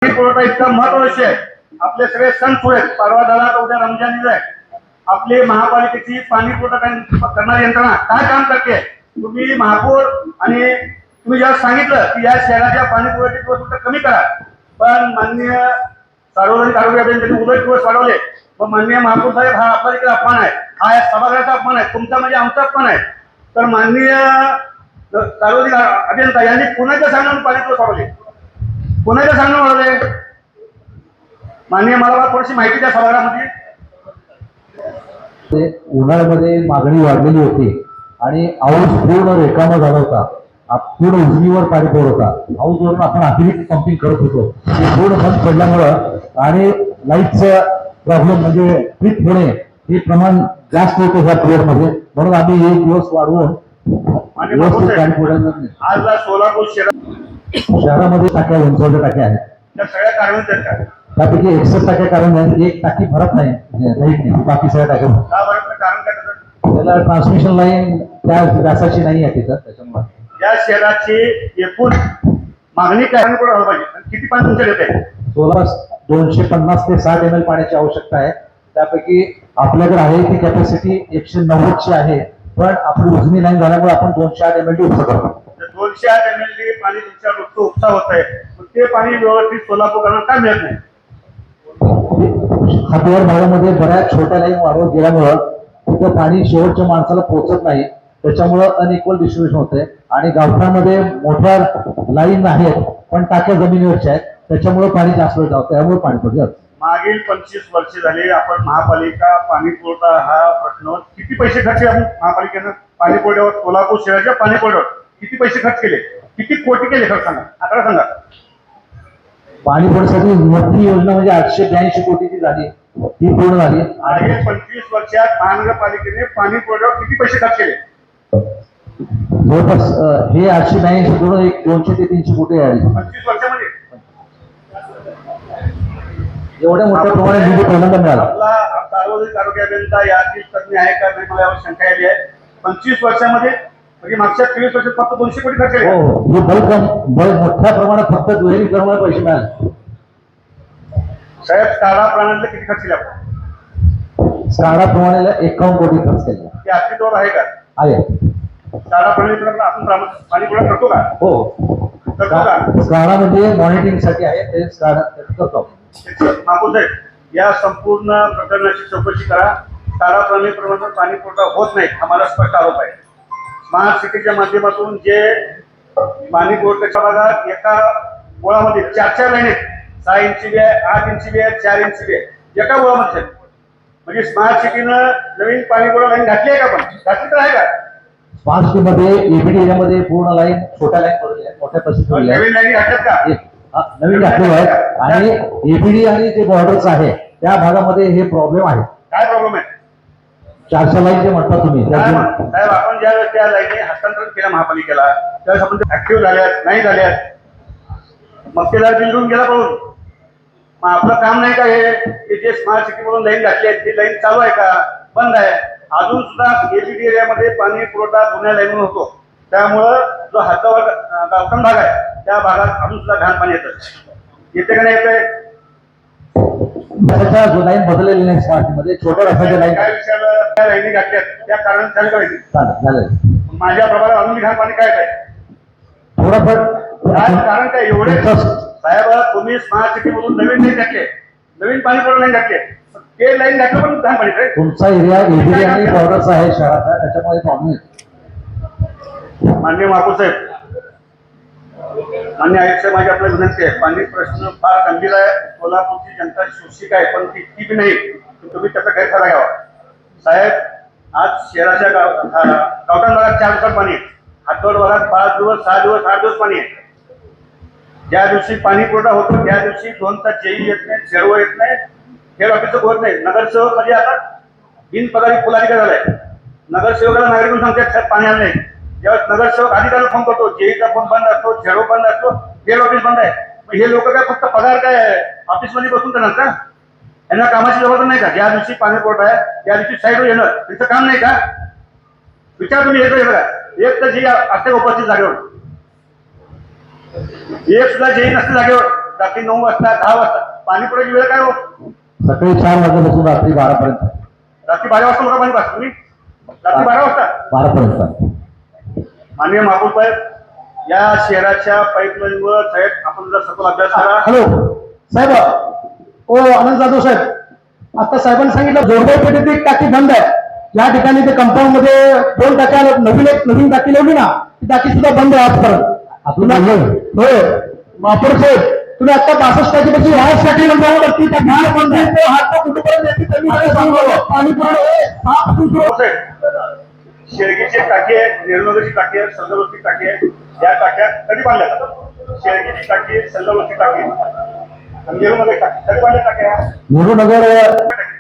पुरवठा इतका महत्वाचा विषय आहे. आपले सगळे सण सुरू आहेत. परवा झाला तर उद्या रमजान ईद आहे. आपली महापालिकेची पाणी पुरवठा करणारी यंत्रणा काय काम करते? तुम्ही महापौर आणि तुम्ही जेव्हा सांगितलं की या शहराच्या पाणी पुरवठ्याचे दिवस कमी करा, पण माननीय सार्वजनिक आरोग्य अभियंत्यांनी उलट दिवस वाढवले. मग माननीय महापौर साहेब, हा आपला देखील अपमान आहे, हा या सभागृहाचा अपमान आहे, तुमचा म्हणजे आमचा अपमान आहे. तर माननीय सार्वजनिक अभियंता यांनी पुण्याच्या सांगण्यावर पाणी दिवस वाढवले, पुण्याच्या सांगणं वाढवले. माननीय मला थोडीशी माहिती द्या सभागृहामध्ये. उन्हाळ्यामध्ये मागणी वाढलेली होती आणि हाऊस पूर्ण रिकामा झाला होता. पूर्ण उजनीवर पाणी पडत होता. हाऊसवरून आपण अतिरिक्त पंपिंग करत होतो. ते पूर्ण बंद पडल्यामुळं आणि लाईटचं प्रॉब्लेम म्हणजे ट्रिप होणे हे प्रमाण जास्त होतं ह्या पिरियडमध्ये. म्हणून आम्ही एक दिवस वाढवून व्यवस्थित पाणी पुरवलं. आज सोलापूर शहरामध्ये टाक्या, उंचवल्या टाक्या आहेत. त्या सगळ्या कारण का त्यापैकी 61 टाक्या कारण आहे. एक टाकी भरत नाही, बाकी सगळ्या टाक्या कारण काय? त्याला ट्रान्समिशन लाईन त्या व्यासाची नाही आहे तिथं. त्याच्यामुळे या शहराची एकूण मागणी काय पाहिजे, किती पाणी तुमच्याकडे येते? 250 ते 60 ml पाण्याची आवश्यकता आहे. त्यापैकी आपल्याकडे आहे ती कॅपॅसिटी 190 ची आहे, पण आपली उजनी लाईन झाल्यामुळे आपण 208 ml उपसा करतो. 208 ml पाणी तुमच्या रोजचं उपसा होत आहे, ते पाणी व्यवस्थित सोलापूरकरांना का मिळत नाही? हातवर भागामध्ये बऱ्याच छोट्या लाईन वाढवत गेल्यामुळं तिथं पाणी शेवटच्या माणसाला पोहोचत नाही. त्याच्यामुळं अनइक्वल डिस्ट्रीब्युशन होते आणि गावठामध्ये मोठ्या लाईन आहेत पण टाक्या जमिनीवरच्या आहेत. त्याच्यामुळे पाणी जास्त वेळ जातं, त्यामुळे पाणी पडतं. मागील 25 वर्ष झाले आपण महापालिका पाणी पुरवठा हा प्रश्न किती पैसे खर्च आपण महापालिकेनं पाणी पुरवठ्यावर, सोलापूर शहराच्या पाणी पुरवठ्यावर किती पैसे खर्च केले, किती कोटी केले खर्च सांगा, आकडा सांगा. पाणी पुरवठ्यासाठी मोठी योजना म्हणजे 882 कोटीची झाली, ती पूर्ण झाली. आणि 25 वर्षात महानगरपालिकेने पाणी पुरवठ्यावर किती पैसे खर्च केले? जवळपास हे 882 करून एक 200 ते 300 कोटी आहे 25 वर्षामध्ये. एवढ्या मोठ्या प्रमाणात निधी पहिल्यांदा मिळाला. आपला सार्वजनिक आरोग्य अभियंता यातील तज्ञ आहे का नाही मला यावर शंका आली आहे. 25 वर्षामध्ये म्हणजे मागच्या 23 वर्षात फक्त 200 कोटी खर्च केले. हो, हे बल मोठ्या प्रमाणात फक्त दुहेरीकरणाला पैसे मिळाले. साहेब, स्काडा प्रणालीला किती खर्च केला आपण? स्काडा प्रणालीला 51 कोटी खर्च केला. ते अस्तित्वावर आहे का? आहे. स्काडा प्रणालीकडे आपण पाणी पुरवठा करतो का? हो, करतो का? स्काडा म्हणजे मॉनिटरिंग साठी आहे, ते स्काडा करतो. महापौर साहेब, या संपूर्ण प्रकरणाची चौकशी करा. स्काडा प्रणालीप्रमाणे पाणी पुरवठा होत नाही, आम्हाला स्पष्ट आरोप आहे. स्मार्ट सिटीच्या माध्यमातून जे पाणी पुरवठ्याच्या भागात एका गोळामध्ये 4 लाईन आहेत, 6 इंची बी आहे, 8 इंची बी आहे, 4 इंची बी आहे, एका गोळामध्ये. म्हणजे स्मार्ट सिटीनं नवीन पाणी पुरवठा लाईन घातली आहे का? पण घातली तर आहे का? स्मार्ट सिटी मध्ये एबीडी एरियामध्ये पूर्ण लाईन छोट्या लाईन पडली आहे, मोठ्या परिस्थिती नवीन लाईन घातल्यात का? नवीन घातलेलं आहे. आणि एबीडी आणि जे बॉर्डर्स आहे त्या भागामध्ये हे प्रॉब्लेम आहे. काय प्रॉब्लेम आहे? 400 लाईन जे म्हणता तुम्ही, साहेब, आपण ज्यावेळेस त्या लाईनी हस्तांतरण केलं महापालिकेला, त्यावेळेस आपण ऍक्टिव्ह झाल्यात नाही झाल्यात, मग त्याला बिलून गेला पळून. मग आपलं काम नाही का हे की जे स्मार्ट सिटी मधून लाईन घातली आहे ती लाईन चालू आहे का बंद आहे? अजून सुद्धा एबीडी एरियामध्ये पाणी पुरवठा जुन्या लाईनून होतो. त्यामुळं जो हातावर गावठाण भाग आहे त्या भागात अजून सुद्धा घाण पाणी येतं. येते का नाही येतंय? जो लाईन बदललेली नाही स्मार्ट मध्ये, छोट्या रस्त्याच्या लाईन काय विचारलं, त्या लाईनी घातल्यात त्या कारण चालू करायची. झालं. माझ्या प्रभागात अजून घाण पाणी काय आहे? थोडंफार कारण काय एवढे साहेब, तुम्ही स्मार्ट सिटी मधून नवीन लाईन घातले, नवीन पाणी पुरवठा लाईन घातले, ते लाईन घातलं पण घाण पाणी. तुमचा एरिया एबीडी आणि बॉर्डर्स आहे शहराचा, त्याच्यामुळे प्रॉब्लेम आहे. माननीय महापौर साहेब, मान्य आयुक्त साहेब, माझी आपल्याला विनंती आहे. पाणी प्रश्न फार गंभीर आहे. सोलापूरची जनता शोषिक आहे, पण ती इतकी बी नाही की तुम्ही त्याचा गैरफायदा घ्यावा. साहेब, आज शहराच्या गावठाण भागात 4 दिवसात पाणी आहे, हातोड भागात 5 दिवस, 6 दिवस, 8 दिवस पाणी आहे. ज्या दिवशी पाणी पुरवठा होतो त्या दिवशी 2 तास जेई येत नाही, झेरव येत नाही, हेड ऑफिसर होत नाही. नगरसेवक म्हणजे आता बिनपगारी फुलाधिकारी झालाय. नगरसेवकाला नागरिक सांगतात साहेब पाणी आलं नाही. जेव्हा नगरसेवक अधिकाऱ्याला फोन करतो, जेईचा फोन बंद असतो, झेरो बंद असतो, हेड ऑफिस बंद आहे. मग हे लोक काय फक्त पगार काय ऑफिसमध्ये बसून करणार का? यांना कामाची जबाबदारी नाही का? ज्या दिवशी पाणी पुरवठा आहे त्या दिवशी साईडवर येणं त्यांचं काम नाही का? विचार तुम्ही येतो बघा, एक तर जे असते उपस्थित जागेवर, एक सुद्धा जेई नसते जागेवर. रात्री 9 वाजता 10 वाजता पाणी पुरवठ्याची वेळ काय हो? सकाळी 4 वाजल्यापासून रात्री 12 पर्यंत. रात्री 12 वाजता लोक पाणी पाहता तुम्ही? रात्री 12 वाजता 12 पर्यंत. माननीय महापौर साहेब या शहराच्या पाईपलाईनवर साहेब आपण जर सखोल अभ्यास करा. हॅलो साहेब, ओ आनंद जाधव साहेब, आता साहेबांनी सांगितलं जोरगाव पेठेत एक टाकी बंद आहे. या ठिकाणी ते कंपाऊंड मध्ये 2 टाक्या नवीन टाकी लावली ना, ती टाकी सुद्धा बंद आहे आजपर्यंत. आपलं होय महापौर साहेब, तुम्ही आता 62 टाकीपासून ह्याच टाकी नंबर ती टाकी बंद आहे. तो हात तो कुठेपर्यंत येते त्यांनी मला सांगावं. पाणी पुरवठा शेळगीची टाकी आहे, नेहरूनगरची टाकी आहे, संदर्भची टाकी आहे. या टाक्या कधी बांधल्या जातात? शेळगीची टाकी आहे, संदर्भची टाकी आहे, नेहरूनगर टाकी कधी बांधल्या टाक्या? नेहरू नगर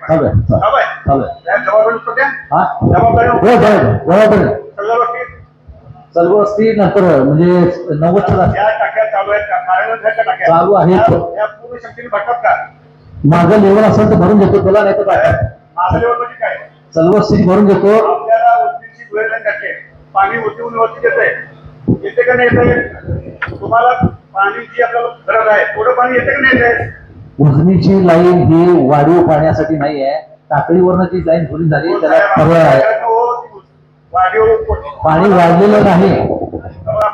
चालू आहे. त्या जबाबदारी उचलतो त्या? जबाबदारी संदर्भची सर्व असती नंतर म्हणजे 90च्या या टाक्या चालू आहेत का? कार्यरत आहेत का टाक्या? चालू आहेत. या पूर्ण शक्तीने भटतात का? माझं लेवल असेल तर भरून घेतो, त्याला नाही तर काय माझं लेवल म्हणजे काय? सर्व स्थिती भरून घेतो. आपल्याला वरतीची वेळ टाकते, पाणी वरती वरती येते का नाही येते? तुम्हाला पाणीची आपल्याला गरज आहे, थोडं पाणी येते का नाही येते? उजनीची लाईन ही वाढीव पाण्यासाठी नाही आहे. टाकळीवरनं जी लाईन खुली झाली त्याला पर्याय आहे. पाणी वाढलेलं नाही.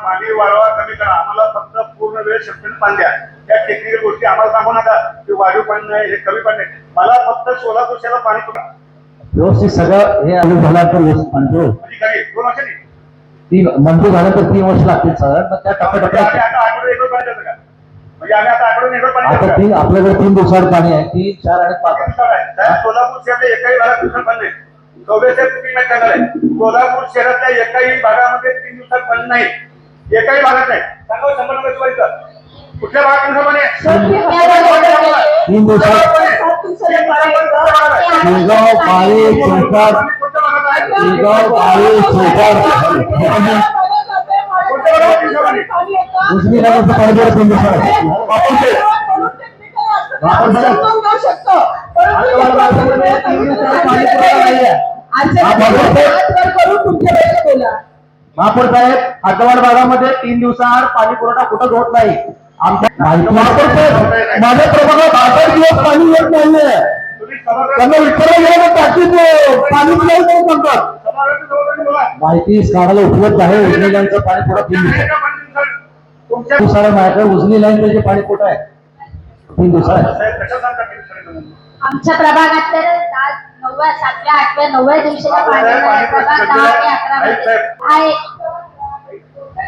पाणी वाढवा कमी करा, आम्हाला फक्त पूर्ण वेळ शक्तीने पाणी द्या. त्या टेक्निकल गोष्टी आम्हाला सांगू नका की वाढीव पाणी नाही, हे कमी पाणी नाही. मला फक्त 16 वर्षाला पाणी पुरा व्यवस्थित सगळं हे अजून झाल्यानंतर व्यवस्थित मंजूर अधिकारी 2 वर्षांनी 3 मंजूर झाल्यानंतर 3 वर्ष लागतील साधारण. मग त्या आम्ही टप्प्याटप्प्यात आता आठवडे एकच पाणी देतो का? म्हणजे आम्ही आता आठवडे एकच पाणी आता देतो का? 3 आपल्याकडे 3 दिवसावर पाणी आहे. 3, 4 आणि 5. साहेब, सोलापूर शहरातल्या एकाही भागात दिवसात पाणी नाही. चौबेसाहेब तुम्ही नाही सांगणार आहे, सोलापूर शहरातल्या एकाही भागामध्ये 3 दिवसात पाणी नाही. एकाही भागात नाही. सांगा 100 दिवसात कुठल्या भागात दिवसात पाणी आहे? 3 दिवसात शेगाव, पाळे, चौकाट, कुठल्या भागात आहे? शेगाव, पाळे, चौकाट, उजनी नगरचं पाणी जरा 3 दिवसात महापौर साहेब, आठवड भागामध्ये 3 दिवसाआड पाणी पुरवठा कुठंच होत नाही. आमच्या महापौर साहेब, माझ्या प्रभागात 8 दिवस पाणी येत नाहीये. तुम्ही सभागृहात त्यांना विचारलं गेलं तर टाकीत पाणी नाही म्हणतात. सभागृहात जवळ बोला. माहिती काढायला उपलब्ध आहे. उजनी लाईनचं पाणी पुढं 3 दिवसात. तुमच्या दिवसाला माझ्याकडे उजनी लाईन म्हणजे पाणी कुठं आहे 3 दिवसात. साहेब कशा सांगता की दुसऱ्या आमच्या प्रभागात तर 9व्या 7व्या 8व्या 9व्या दिवशीला पाणी आहे. प्रभाग 10 ते 11 मध्ये आहे.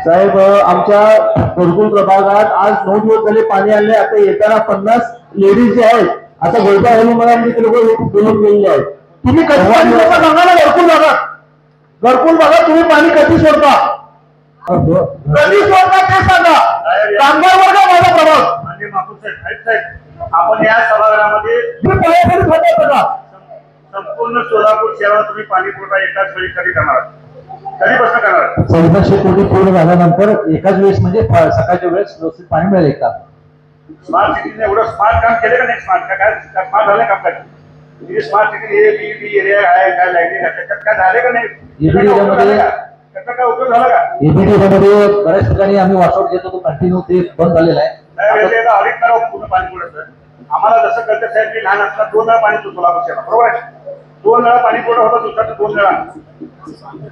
साहेब, आमच्या घरकुल प्रभागात आज 9 दिवस झाले पाणी आले. आता येताना 50 लेडीज जे आहेत, आता गोलबा हलू मला म्हणजे ते लोक बोलून गेलेले आहेत. तुम्ही कधी पाणी सोडता सांगा ना. घरकुल भागात तुम्ही पाणी कधी सोडता? कधी सोडता ते सांगा. कामगार वर्ग माझा प्रभाग. माननीय महापौर साहेब, आपण या सभागृहामध्ये तुम्ही पायाखाली खाता का? संपूर्ण सोलापूर शहरात तुम्ही पाणी पुरवठा एकाच वेळी कधी करणार? कधीपासून करणार? 1400 कोटी पूर्ण झाल्यानंतर एकाच वेळेस म्हणजे सकाळच्या वेळेस व्यवस्थित पाणी मिळेल एकदा. स्मार्ट सिटीने एवढं स्मार्ट काम केलं का नाही? काय स्मार्ट झालं काम काय? स्मार्ट सिटी हे बीबी एरिया आहे, काय लाईटिंग आहे, त्याच्यात काय झाले का नाही? EBD एरियामध्ये त्याचा काय उपयोग झाला का? एबीडी मध्ये बऱ्याच ठिकाणी आम्ही वॉशआउट घेतो, तो कंटिन्यू ते बंद झालेला आहे. साहेब, याला ऑडिट करावं पूर्ण पाणी पुरवठा. आम्हाला जसं कळतं साहेब, मी लहान असताना 2 वेळा पाणी सोलापूर शहरात, बरोबर आहे? 2 वेळा पाणी पुरवठा होता, दिवसात 2 वेळा.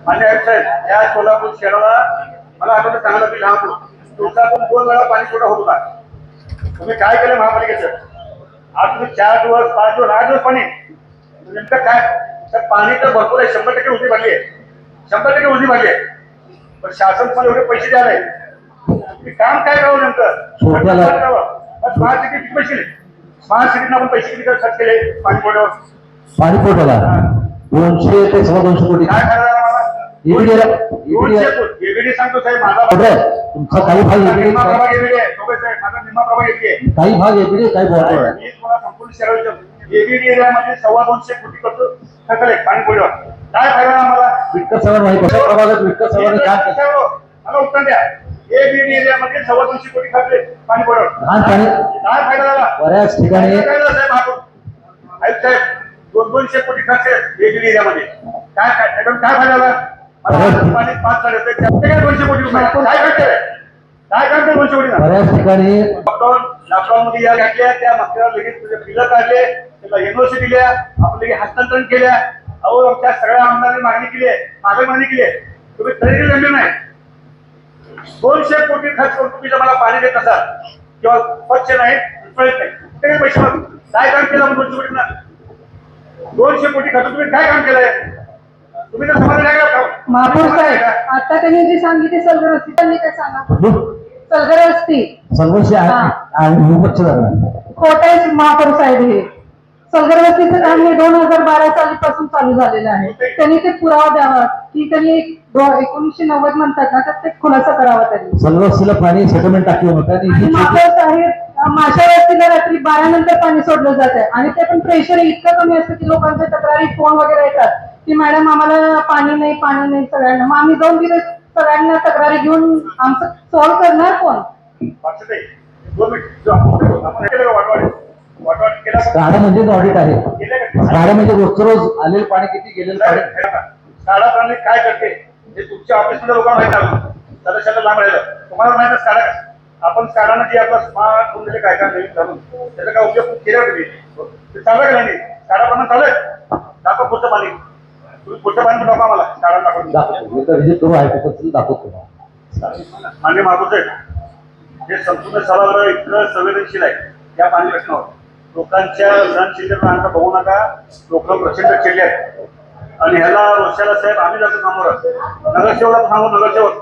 मान्य साहेब, या सोलापूर शहराला मला आठवतं चांगलं, मी लहान होतो, दिवसातून 2 वेळा पाणी पुरवठा होत होता. तुम्ही काय केलं महापालिकेचं? आज तुम्ही 4 दिवस 5 दिवस 8 दिवस पाणी, नेमकं काय? तर पाणी तर भरपूर आहे, 100% उजनी भरली आहे, 100% उजनी भरली आहे. पण शासन तुम्हाला एवढे पैसे द्यावे, तुम्ही काम काय करावं नेमकं? स्मार्ट सिटी किती पैसे दिले? स्मार्ट सिटीनं आपण पैसे किती खर्च केले पाणी पुरवठ्यावर? पाणी पुरवठ्याला 200 ते 250 कोटी. काय करायला आम्हाला? एबीडी सांगतो साहेब, माझा तुमचा काही भाग निम्मा एबीडी, प्रभाग एबीडी आहे. सोबत साहेब, माझा निम्मा प्रभाग एबीडी आहे. काही भाग एबीडी, काही बॉर्डर आहे. मी तुम्हाला संपूर्ण शहरात एबीडी एरियामध्ये 250 कोटी खर्च आहे पाणी पुरवठ्यावर. काय फायदा आम्हाला? विठ्ठल चव्हाण माहिती आहे, प्रभागात विठ्ठल चव्हाण काम करतात. मला उत्तर द्या. एबीडी एरियामध्ये 250 कोटी खर्च आहे पाणी पुरवठ्यावर. लहान पाणी काय फायदा झाला? बऱ्याच ठिकाणी काय झालं साहेब? साहेब 200 कोटी खर्च आहे एबीडी एरियामध्ये. काय काय फायदा झाला? मला पाणी 5 झाले, 200 कोटी रुपये काय खर्च आहे? काय काम केलं 200 कोटीनं? बऱ्याच ठिकाणी लॉकडाऊन मध्ये या घातल्या त्या मागच्या लगेच तुझे बिलं काढले त्याला एनओसी दिल्या आपण लगेच हस्तांतरण केल्या. अहो आमच्या सगळ्या आमदारांनी मागणी केली आहे, मागणी केली आहे, तुम्ही तरी गंभीर नाही. 200 कोटी खर्च करून तुम्ही जर मला पाणी देत असाल किंवा स्वच्छ नाही कळत नाही कुठे काय पैसे मागू? काय काम केलं आपण 200 कोटीनं? 200 कोटी खर्च तुम्ही काय काम केलंय? तुम्ही तर समाधान आहे का? महापौर साहेब आता त्यांनी जे सांगितले सलगर वस्ती त्यांनी काय सांगा सलगर वस्ती सर्वस्वी हा. आणि विपक्ष झाला. खोट आहे महापौर साहेब हे सलगर वस्तीचं काम हे 2012 सालीपासून चालू झालेलं आहे. त्यांनी ते पुरावा द्यावा की त्यांनी 1990 म्हणतात ना तर ते खुलासा करावा त्यांनी. सर्वस्वीला पाणी सेटलमेंट टाकलं होतं आणि आणि महापौर साहेब माशा वस्तीला रात्री 12 नंतर पाणी सोडलं जात आहे आणि ते पण प्रेशर इतकं कमी असतं की लोकांच्या तक्रारी फोन वगैरे येतात की मॅडम आम्हाला पाणी नाही सगळ्यांना. मग आम्ही 2 दिवस सगळ्यांना तक्रारी घेऊन आमचं सॉल्व्ह करणार कोण? पक्षाताई, 2 मिनिट आपण हे केलं का वाटवाट केला का? स्काडा म्हणजेच ऑडिट आहे. केलं का? स्काडा म्हणजे रोजचं रोज आलेलं पाणी किती गेलेलं पाणी. स्काडा प्रणाली काय करते हे तुमच्या ऑफिसमध्ये लोकांना माहित आहे. सदस्याला लांब राहिलं तुम्हाला माहित आहे स्काडा काय? आपण स्काडानं जे आपला स्मार्ट होऊन दिले काय काय नवीन घालून त्याचा काय उपयोग केला तुम्ही? ते चालू आहे का नाही? स्काडा प्रमाण चालू आहे? दाखव पुढचं पाणी. तुम्ही पुढचं पाणी दाखवा आम्हाला स्काडा दाखवून. दाखवतो एकदा व्हिजिट करू आहे दाखवतो. मान्य महापौर साहेब हे संपूर्ण सभागृह इतकं संवेदनशील आहे या पाणी प्रश्नावर. लोकांच्या सहनशीलतेला अंक बघू नका. लोक प्रचंड चिडले आहेत आणि ह्याला रोषाला साहेब आम्ही जातो समोर नगरसेवक सांगू. नगरसेवक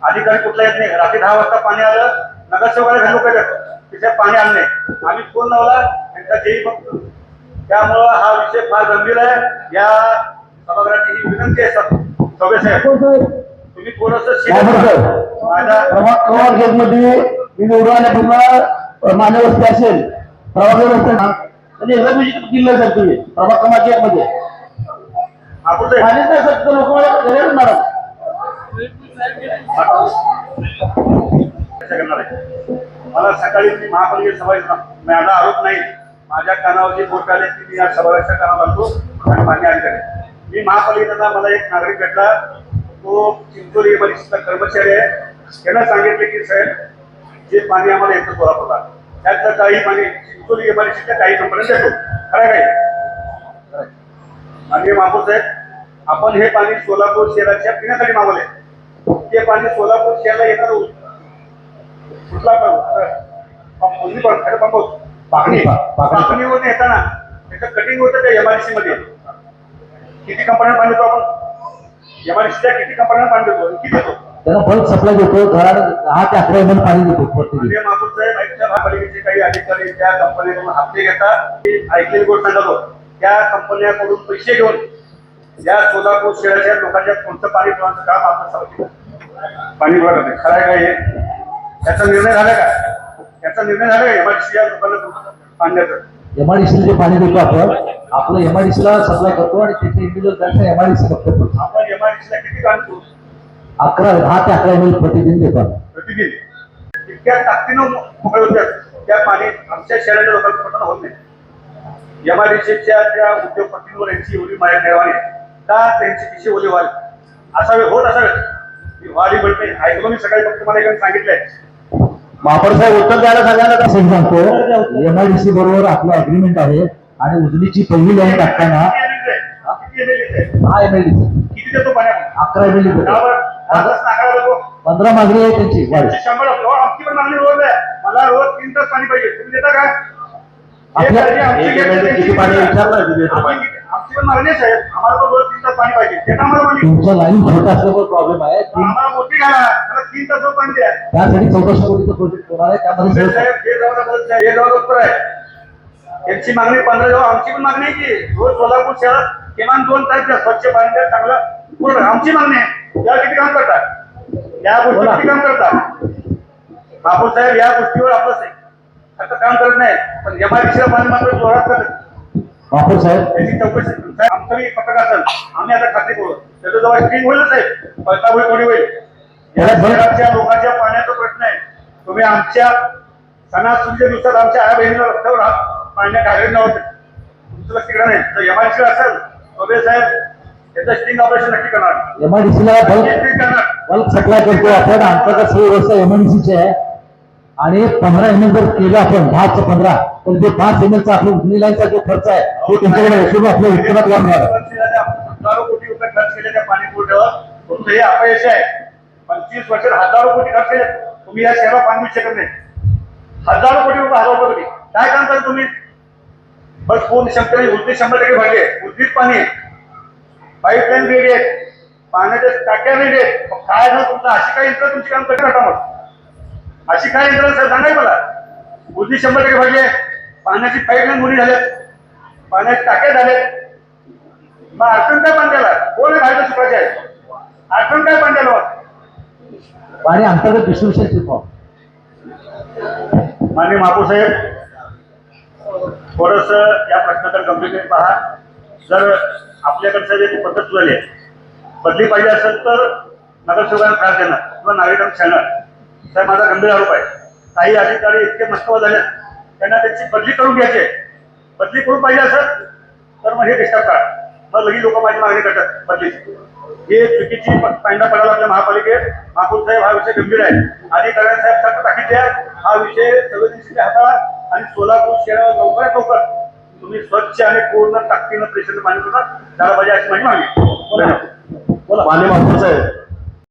अधिकारी कुठला येत नाही. रात्री 10 वाजता पाणी आलं नगरसेवकाला लोक येतात तिथे पाणी आलं नाही. आम्ही फोन लावला त्यांचा जेही बघतो. त्यामुळं हा विषय फार गंभीर आहे. या सभागृहाची ही विनंती आहे सभे साहेब तुम्ही थोडंसं माझ्या प्रभाग गेट मध्ये मी निवडून आल्यापासून माझ्या वस्ती असेल प्रभाग वस्ती म्हणजे एकदा विजिट दिलं सर तुम्ही प्रभाग क्रमांक 1 मध्ये महापौर साहेब पाणीच नाही सर तिथं लोक मॅडम करणार आहे. मला सकाळी मी महापालिकेत सभा माझा आरोप नाही. माझ्या कानावर जी गोष्ट आली ती मी या सभागृहाच्या कानावर आणतो आणि मान्य अधिकारी. मी महापालिकेचा मला एक नागरिक भेटला तो चिंचोली एमआयडीसीचा कर्मचारी आहे. त्यानं सांगितले की साहेब जे पाणी आम्हाला येतं सोलापूरला त्यातलं काही पाणी चिंचोली एमआयडीसीच्या काही कंपन्या देतो. खरं काय? माननीय महापौर साहेब आपण हे पाणी सोलापूर शहराच्या पिण्यासाठी मागवले. ते पाणी सोलापूर शहराला येणार कुठला पंप पाकणीवर येताना त्याचं कटिंग होतं त्या एमआयडीसी मध्ये. किती कंपन्यांना पाणी देतो आपण? एमआयडीसीच्या किती कंपन्यांना पाणी देतो? किती देतो? त्यांना बल्क सप्लाय देतो. घराला 10 ते 11 एमएल पाणी देतो प्रत्येक. माननीय महापौर साहेब ऐकच्या महापालिकेचे काही अधिकारी त्या कंपन्यांकडून हप्ते घेतात. ती ऐकलेली गोष्ट सांगतो. त्या कंपन्यांकडून पैसे घेऊन या सोलापूर शहराच्या लोकांच्या कोणतं पाणी पिण्याचं काम आपण सांगितलं पाणी पुरवठा करते. खरं आहे का हे? त्याचा निर्णय झाला का? त्याचा निर्णय झाला का एमआयडीसी या लोकांना पाणी द्यायचं? एमआयडीसीला जे पाणी देतो आपलं एमआयडीसीला सप्लाय करतो आणि त्याचे इंडिव्हिज्युअल त्यांचा एमआयडीसी बघतो. आपण एमआयडीसीला किती आणतो? 10 ते 11 एमएल प्रतिदिन देतात. प्रतिदिन इतक्या ताकदीनं मोकळे होत्यात त्या पाणी आमच्या शहराच्या लोकांना पटणं होत नाही. एमआयडीसीच्या त्या उद्योगपतींवर यांची एवढी माया ठेवावी का त्यांची किशी ओली व्हावी असावे होत असावे वाढी बळते ऐकलो मी सकाळी फक्त मला एकाने सांगितलंय. महापौर साहेब उत्तर द्यायला सगळ्यांना कसं सांगतो एमआयडीसी बरोबर आपलं अग्रीमेंट आहे आणि उजनीची पहिली लाईन टाकताना हा एमएलडीसी किती देतो पाणी आपण? 11 एमएल देतो. 15 मागणी आहे त्यांची वाढ. 100 आमची पण मागणी रोज आहे. मला रोज 3 तास पाणी पाहिजे. तुम्ही देता का? किती पाणी आमची पण मागणी आहे साहेब. आम्हाला पण रोज 3 तास पाणी पाहिजे. देता आम्हाला पाणी? तुमच्या लाईन छोटा असल्यामुळे प्रॉब्लेम आहे. आम्हाला मोठी घाला. मला 3 तास रोज पाणी द्या. त्यासाठी 1400 कोटीचं प्रोजेक्ट होणार आहे. त्यामध्ये साहेब हे जबाबदार आहे. त्यांची मागणी 15 जेव्हा आमची पण मागणी आहे की रोज सोलापूर शहरात किमान 2 तास द्या. स्वच्छ पाणी द्या. चांगलं पूर्ण आमची मागणी आहे. या किती काम करतात? या गोष्टी किती काम करतात? महापौर साहेब या गोष्टीवर आपलं आता काम करत नाही पण एमआयडीसीला पाणी मात्र जोरात करत. महापौर साहेब त्याची चौकशी साहेब आमचं मी पत्रक असेल आम्ही आता खात्री करू. त्याचं जेव्हा स्क्रीन होईल साहेब पळता होईल थोडी होईल. या शहराच्या लोकांच्या पाण्याचा प्रश्न आहे. तुम्ही आमच्या सणासुदीच्या दिवसात आमच्या आया बहिणीला रस्त्यावर पाण्यात घालत नव्हते. तुमचं लक्ष तिकडे नाही. जर एमआयडीसी असेल तर साहेब त्याचं स्टिंग ऑपरेशन नक्की करणार. एमआयडीसीला करणार बल्क सप्लाय करतो आपण. आमच्याकडे सगळी व्यवस्था एमएनसीची आहे आणि 15 ml जर केलं आपण 10 तर ते 5 ml चा आपल्या उजनी लाईनचा जो खर्च आहे तो तुमच्याकडे वसूल आपल्या उत्पन्नात वाढणार. हजारो कोटी रुपये खर्च केले त्या पाणी पुरवठ्यावर. तुमचं हे अपयश आहे. 25 वर्षात हजारो कोटी खर्च केले. तुम्ही या सेवा पाहू शकत नाही. हजारो कोटी रुपये, 1000 रुपये. काय काम करता तुम्ही? बस पूर्ण क्षमतेने उजनी 100% भरली आहे. उजनीत पाणी आहे, पाईपलाईन रेडी आहे, पाण्याच्या टाक्या रेडी आहेत. काय ना तुमचं अशी काय यंत्र तुमची काम करते मग? अशी काय यंत्रणा सर सांगाय मला? उजनी 100% भरली आहे, पाण्याची पाईपलाईन मुली झाल्यात, पाण्याच्या टाक्या झाल्यात. मग अडचण काय पाण्याला? कोण आहे बाहेर शिकायचे आहे? अडचण काय पाण्याला? आणि अंतर्गत डिस्ट्रीब्युशन फॉर्म. माननीय महापौर साहेब, थोडस या प्रश्नाकडे गंभीरपणे पहा. जर आपल्याकडचं एक पद्धत झाली आहे, बदली पाहिजे असेल तर नगरसेवकांना त्रास देणार किंवा नागरिकांना छळणार. साहेब, माझा गंभीर आरोप आहे. काही अधिकारी इतके मस्तवा झाले, त्यांना त्याची बदली करून घ्यायची आहे. बदली करून पाहिजे असेल तर मग हे डिस्टर्ब करा. मग लगेच लोक माझी मागणी करतात बदलीची. हे चुकीची पायंडा पडायला आपल्या महापालिकेत. महापौर साहेब, हा विषय गंभीर आहे. अधिकाऱ्यांना साहेब सक्त ताकीद द्या. हा विषय संवेदनशील हाताळा आणि सोलापूर शहराला लवकरात लवकर तुम्ही स्वच्छ आणि पूर्ण ताकदीनं प्रेशरनं पाणी पुरवठा झाला पाहिजे अशी माझी मागणी. माननीय महापौर साहेब,